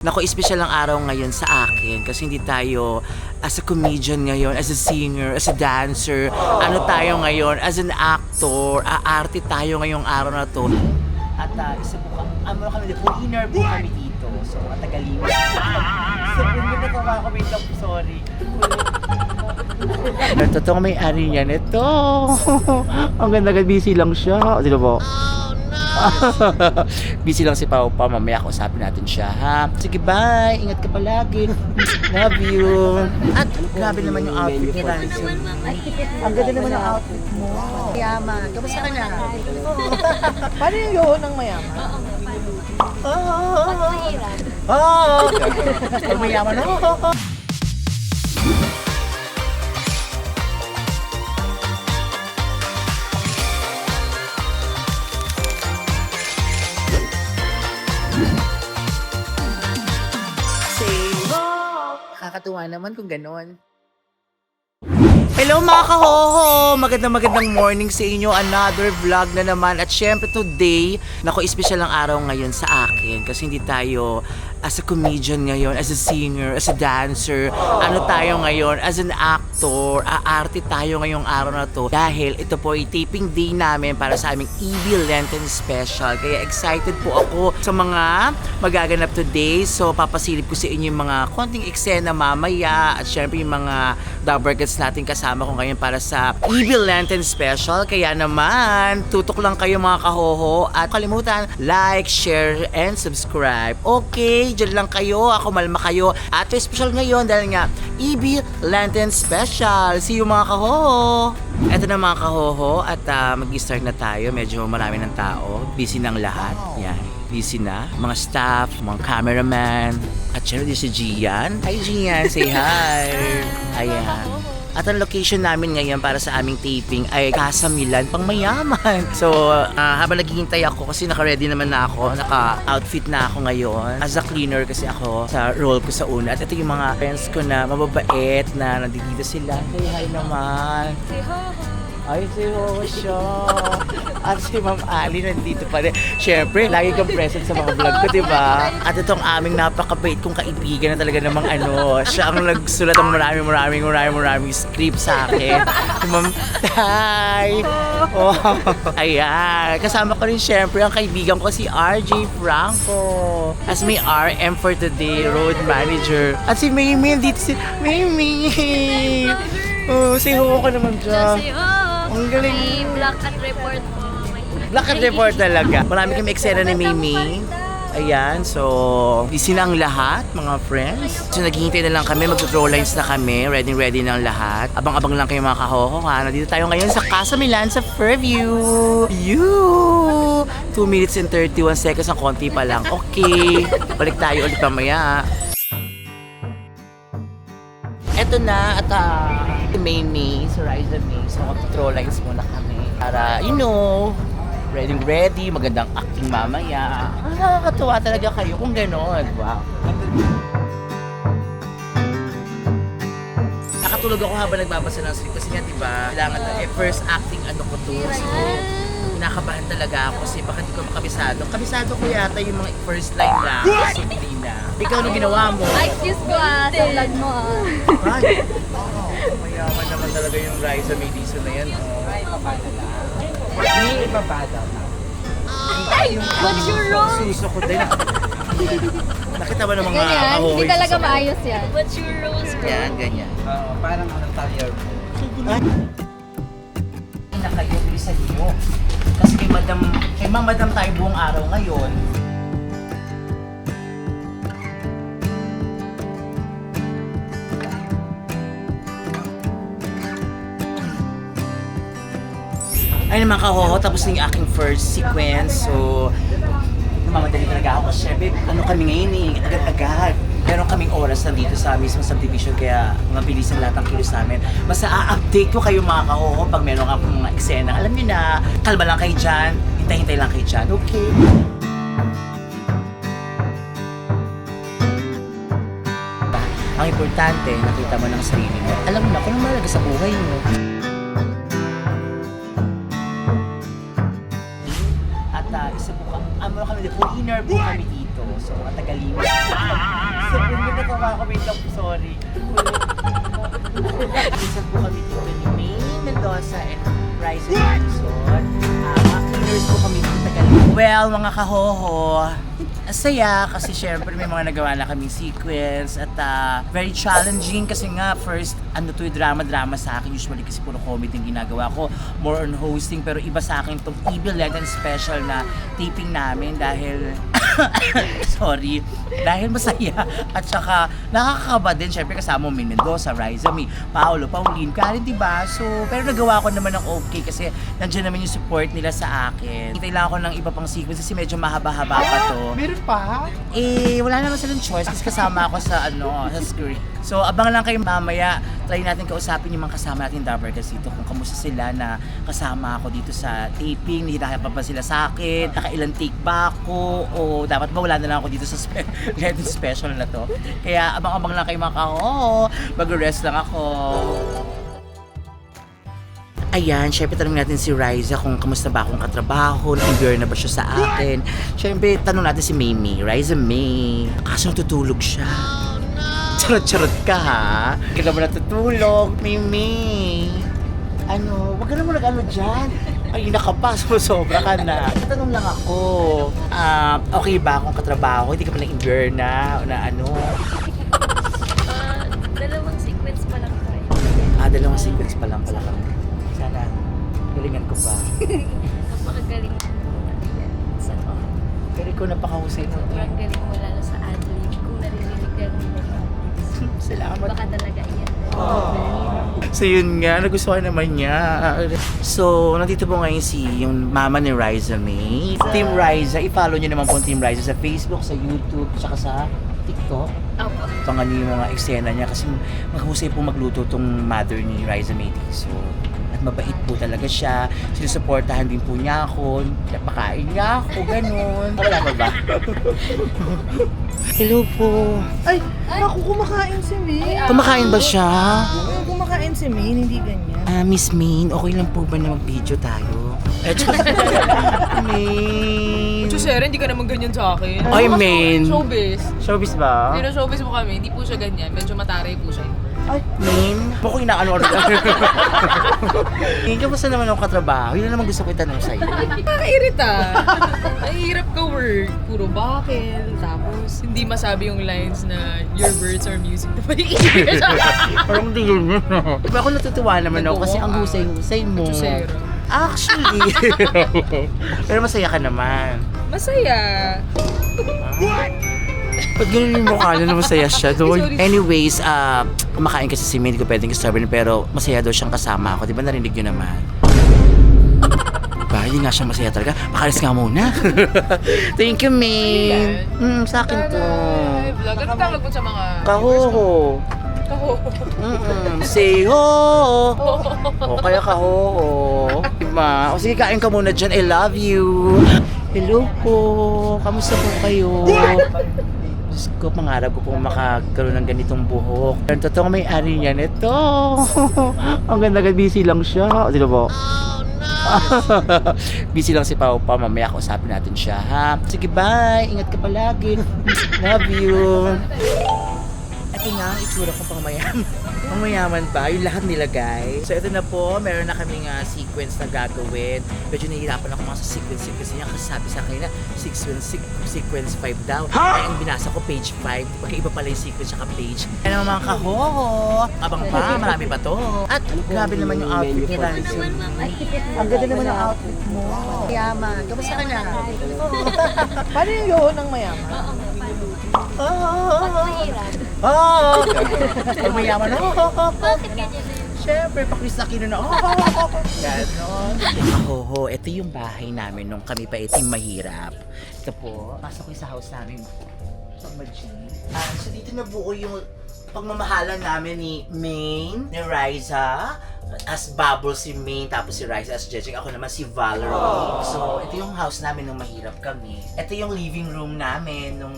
Naku, espesyal ang araw ngayon sa akin kasi hindi tayo as a comedian ngayon, as a singer, as a dancer. Ano tayo ngayon, as an actor, aarte tayo ngayong araw na to. At isa po kami, winner po kami dito. So, matagaling. So, winner na tawa kami lang, sorry. Totoong may-ari niya nito. Ang ganda-ganda, busy lang siya. Di ba? Busy lang si Pao Pa. Mamaya kausapin natin siya, ha? Sige, bye! Ingat ka palagi. Love you. At grabe naman yung outfit ni Ransom. Ang ganda naman yung outfit mo. Mayaman. Kamusta ka na? Paano yung yoho ng mayaman? Pag mayaman, Kakatuwa naman kung ganon. Hello mga kahoho! Magandang morning sa inyo. Another vlog na naman. At syempre today, naku, espesyal ang araw ngayon sa akin. Kasi hindi tayo as a comedian ngayon, as a singer, as a dancer. Ano tayo ngayon, as an actor. Aarte tayo ngayong araw na to. Dahil ito po ay taping day namin para sa aming EB Lenten Special. Kaya excited po ako sa mga magaganap today. So papasilip ko sa inyo yung mga konting eksena mamaya. At syempre yung mga Dabbergets natin kasama ko ngayon para sa EB Lenten Special. Kaya naman, tutok lang kayo mga kahoho. At kalimutan, like, share, and subscribe. Okay, dyan lang kayo. Ako malma kayo. At special ngayon dahil nga, EB Lenten Special. See you mga kahoho! Eto na mga kahoho at mag-start na tayo. Medyo marami ng tao. Busy ng lahat. Yan. Busy na. Mga staff, mga cameraman. At syempre si Gian. Hi Gian, say hi! Ayan. At ang location namin ngayon para sa aming taping ay Casa Milan, pang mayaman. So, habang naghihintay ako kasi naka-ready naman na ako, naka-outfit na ako ngayon. As a cleaner kasi ako sa role ko sa una. At ito yung mga friends ko na mababait na nandito sila. Say hi naman. Say ho. Ay, si Ho siya. At si Ma'am Ali nandito pa rin. Siyempre, lagi kang present sa mga vlog ko, di ba? At itong aming napakabait kong kaibigan na talaga namang siya ang nagsulat ng maraming script sa akin. Si Ma'am Tay. Oh, ayan. Kasama ko rin siyempre ang kaibigan ko si RJ Franco. As may RM for today, road manager. At si Maymay, dito si Maymay. Oh, si Ho ka naman dyan. Say ho. Ang galing. May Black Cat Report po. Black Cat Report talaga. Marami kami eksena ni Mimi. Ayan, so busy na ang lahat, mga friends. So naghihintay na lang kami, mag-draw lines na kami. Ready ng lahat. Abang-abang lang kayo mga kahoho, ha? Nandito tayo ngayon sa Casa Milan sa Fairview. 2 minutes and 31 seconds, ang konti pa lang. Okay, balik tayo ulit mamaya. Eto na, at si Mimi, si Riza May, so mag-draw lines muna kami. Para, ready, magandang acting mamaya. Nakakatuwa talaga kayo kung gano'n. Wow. Nakatulog ako habang nagbabasa ng script kasi nga, diba, kailangan na first acting ko to. So, kinakabahan talaga ako kasi baka di ko makabisado. Kabisado ko yata yung mga first line lang. So, hindi na. Ikaw, anong ginawa mo? Ay, excuse ko sa vlog mo Ay, mayaman naman talaga yung Riza May Dizon na yan. Ay, papada lang. May ipapada. Ay, what's your role? Suso ko din. Nakita ba ng mga Ganyan, ahoy? hindi talaga maayos yan. What's your rules? Yan, ganyan. Parang talyer mo. Ay, na kayo, bilisan niyo. Kasi kay Madam tayo buong araw ngayon. Ay naman kahoho, tapos na yung aking first sequence. So, namamadali talaga ako kasi syempre, kami ngayon agad-agad. Meron kaming oras nandito sa mismo subdivision kaya mabilis ang lahat ng kilos namin. Basta a-update ko kayo mga kahoho pag meron akong mga eksena. Alam niyo na, kalma lang kayo dyan, hintay-hintay lang kayo dyan, okay? Ang importante, nakita mo ng sarili mo. Alam mo na kung ano malaga sa buhay mo. Isa po kami, winner po kami dito. So, mga Tagalino. Sabi mo natawa ako, wait lang, sorry. Isa po kami dito ni May Mendoza and Ryzen Jackson. Cleaners po kami dito Tagalino. Well, mga kahoho, saya kasi syempre may mga nagawa na kaming sequence at very challenging kasi nga first ano to drama sa akin, usually kasi puro comedy yung ginagawa ko, more on hosting, pero iba sa akin itong Evil Legend special na taping namin dahil sorry, dahil masaya at saka nakakakaba din syempre kasama mo Min Mendoza, Ryza, May, Paolo, Pauline, Karen, diba? So, pero nagawa ko naman ng okay kasi nandiyan naman yung support nila sa akin. Kailangan ko ng iba pang sequence kasi medyo mahaba-haba pa to. Meron pa? Wala naman silang choice kasi kasama ako sa sa script. So, abang lang kayo mamaya. Try natin kausapin yung mga kasama natin Dabber kasi dito kung kamusta sila na kasama ako dito sa taping. Nahirapan pa ba sila sa akin? Nakailang take ba ako? O dapat ba wala na lang ako dito sa Legend special na to? Kaya abang-abang lang kayo mga mag-rest lang ako. Ayan, syempre tanong natin si Ryza kung kamusta ba akong katrabaho, na-enjoy na ba siya sa akin. Syempre, tanong natin si Mimi, Ryza May. Kaso natutulog siya. Charot-charot ka ha? Hindi ka naman natutulog, Mimi. Ano, wag ka naman nag-ano dyan. Ay, ka pa, sobra ka na. Tanong lang ako, okay ba akong katrabaho? Hindi ka pa na-enjoy na ano? Dalawang sequence pa lang tayo. Dalawang sequence pa lang pala kami. Sana, galingan ko pa. Napakagaling mo. Sa Pero ikaw napakahusay mo. sobrang galing mo lalo sa ad-lib. Kung naririnig ka rin mo. Salamat. Baka talaga yan. So yun nga, nagustuhan naman niya. So, nandito po ngayon yung mama ni Ryza May. Team Ryza, i-follow niyo naman po ang Team Ryza sa Facebook, sa YouTube, tsaka sa TikTok. Opo. Pangan niyo yung mga eksena niya kasi maghusay po magluto tong mother ni Ryza May. So, at mabait po talaga siya. Sinusuportahan din po niya ako. Napakain niya ako, ganun. Wala pa ba? Hello po. Ay, naku, kumakain si May. Kumakain ba siya? Kumakain si May, hindi ganyan. Miss Main, okay lang po ba na mag-video tayo? Main. Sir, hindi ka naman ganyan sa akin. Ay, Main. Showbiz. Showbiz ba? Hindi na showbiz mo kami, hindi po siya ganyan. Medyo mataray po siya. Ay, Main. Bako inaano rin. Main, kamusta naman ang katrabaho? Yun na naman gusto ko itanong sa'yo. Nakakairita. Ang hirap ka work. Puro bakit. Tapos, hindi masabi yung lines na your words are music to my ears. Parang hindi yun. Diba ako natutuwa naman ako kasi ang husay-husay mo. Chusero. Actually. Pero masaya ka naman. Masaya. Ba't ganun yung mukha niya na masaya siya doon? Sorry. Anyways, kumakain kasi si May, hindi ko pwedeng istorbo pero masaya daw siyang kasama ako. Di ba narinig nyo naman? Ba, hindi nga siya masaya talaga. Pakalis nga muna. Thank you, May. Sa akin to. Hi, vlog. Ano tawag mo sa mga... Kahoho. Kaho. Say ho. O kaya kahoho. Diba? O sige, kain ka muna dyan. I love you. Hello po. Kamusta po kayo? Diyos ko, pangarap ko pong makagkaroon ng ganitong buhok. Ang totoong may-ari niyan, ito. Ang ganda, busy lang siya. Sino po? Busy lang si Pao pa. Mamaya kausapin natin siya, ha? Sige, bye. Ingat ka palagi. Love you. Ito na, itsura ko pang mayaman. Pang mayaman pa, yung lahat nilagay. So ito na po, meron na kaming sequence na gagawin. Medyo nahihirapan ako mga sa sequence kasi niya kasi sabi sa akin na sequence 5 daw. Ay, ang binasa ko page 5. Magkaiba pala yung sequence saka page. Kaya naman mga kahoho, abang pa, marami pa to. At grabe naman yung outfit ni Ransom. Ang ganda naman ang outfit mo. Mayaman. Kamusta ka na? Paano yung yoho ng mayaman? Pag mayaman, Bakit ganyan eh? Siyempre, pakris Aquino na, ganon. Kahoho, ito yung bahay namin nung kami pa itim mahirap. Ito po, pasok ko sa house namin. So dito nabuo yung pagmamahalan namin ni Main, ni Ryza, as Bubble si Main, tapos si Ryza as Jejeng, ako naman si Valerie. So ito yung house namin nung mahirap kami. Ito yung living room namin nung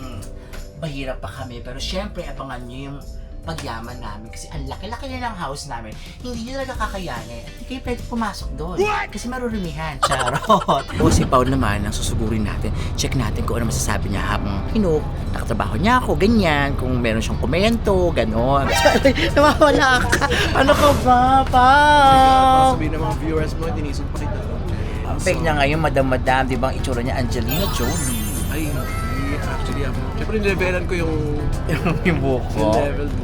mahirap pa kami. Pero syempre, abangan nyo yung pagyaman namin kasi ang laki-laki na ng house namin. Hindi nyo talaga kakayanin. At hindi kayo pwede pumasok doon. Kasi marurumihan. Charot. O si Paul naman, ang susugurin natin. Check natin kung ano masasabi niya habang nakatrabaho niya ako, ganyan. Kung meron siyang komento, gano'n. Nawawala ka. Ano ka ba, Paul? Sabihin ng mga viewers mo, tinisog pa kita. Ang fake niya ngayon, madam-madam, di ba ang itsura niya, Angelina Jolie. Ay, hindi. Actually, syempre nilevelan ko yung Yung buko. level mo.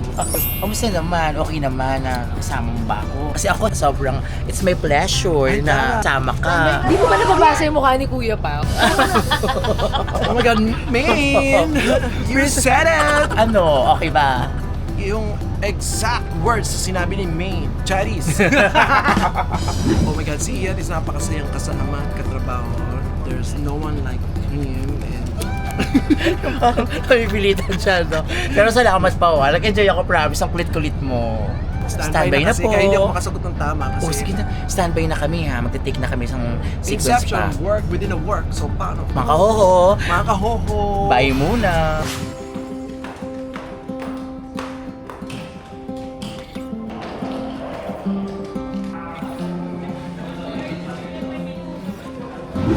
Kamusta naman? Okay naman na kasama mo ba ako? Kasi ako sobrang, it's my pleasure na kasama ka. Hindi ko ba nababasa yung mukha ni Kuya pa? Oh my God, man! You said it! Ano? Okay ba? Yung exact words na sinabi ni Maine. Charis! Oh my God, si Ian is napakasayang kasama, katrabaho. There's no one like him and Pipilitan siya, no? Pero salamat mas pa, nag-enjoy ako, promise. Ang kulit-kulit mo. Standby na kasi po. kaya hindi ako makasagot ng tama kasi Oh, sige na. Standby na kami, ha? Magte-take na kami isang sequence Inception, pa. work within a work. So, paano? Mga kahoho, Mga kahoho! bye muna.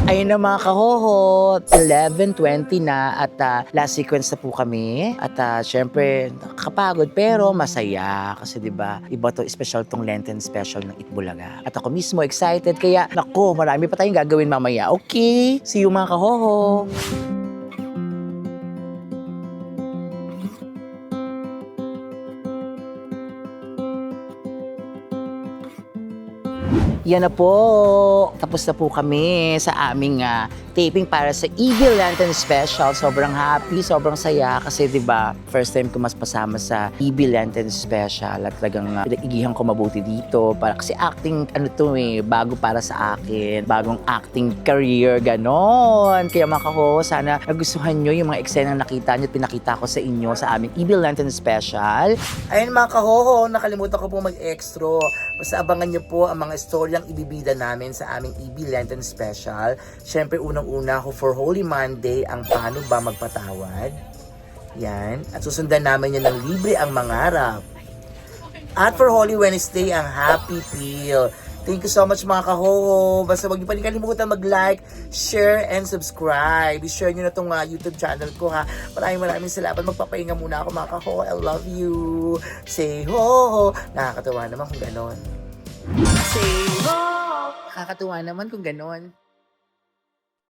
Ayun na mga kahoho, 11:20 na at last sequence na po kami. At syempre, nakakapagod pero masaya. Kasi 'di ba iba to, special tong Lenten special ng Itbulaga. At ako mismo excited, kaya naku, marami pa tayong gagawin mamaya. Okay, see you mga kahoho. Yan na po. Tapos na po kami sa aming taping para sa Eagle Lantern Special. Sobrang happy, sobrang saya kasi 'di ba first time ko mas pasama sa Eagle Lantern Special at talagang pinag-igihan ko mabuti dito para kasi acting bago para sa akin, bagong acting career ganon. Kaya mga kaho, sana nagustuhan nyo yung mga eksena na nakita nyo at pinakita ko sa inyo sa aming Eagle Lantern Special. Ayun mga kahoho, nakalimutan ko po mag-extra. Basta abangan nyo po ang mga storyang ibibida namin sa aming EB Lenten Special. Siyempre, unang-una ako for Holy Monday, ang paano ba magpatawad. Yan. At susundan namin yan ng libre ang mangarap. At for Holy Wednesday, ang Happy Pill. Thank you so much mga kahoho. Basta huwag niyo pa rin kalimutan mag-like, share, and subscribe. I-share niyo na itong YouTube channel ko ha. Maraming salamat. Magpapahinga muna ako mga kahoho. I love you. Say ho. Nakakatawa naman kung ganon. Say ho. Nakakatuwa naman kung ganon.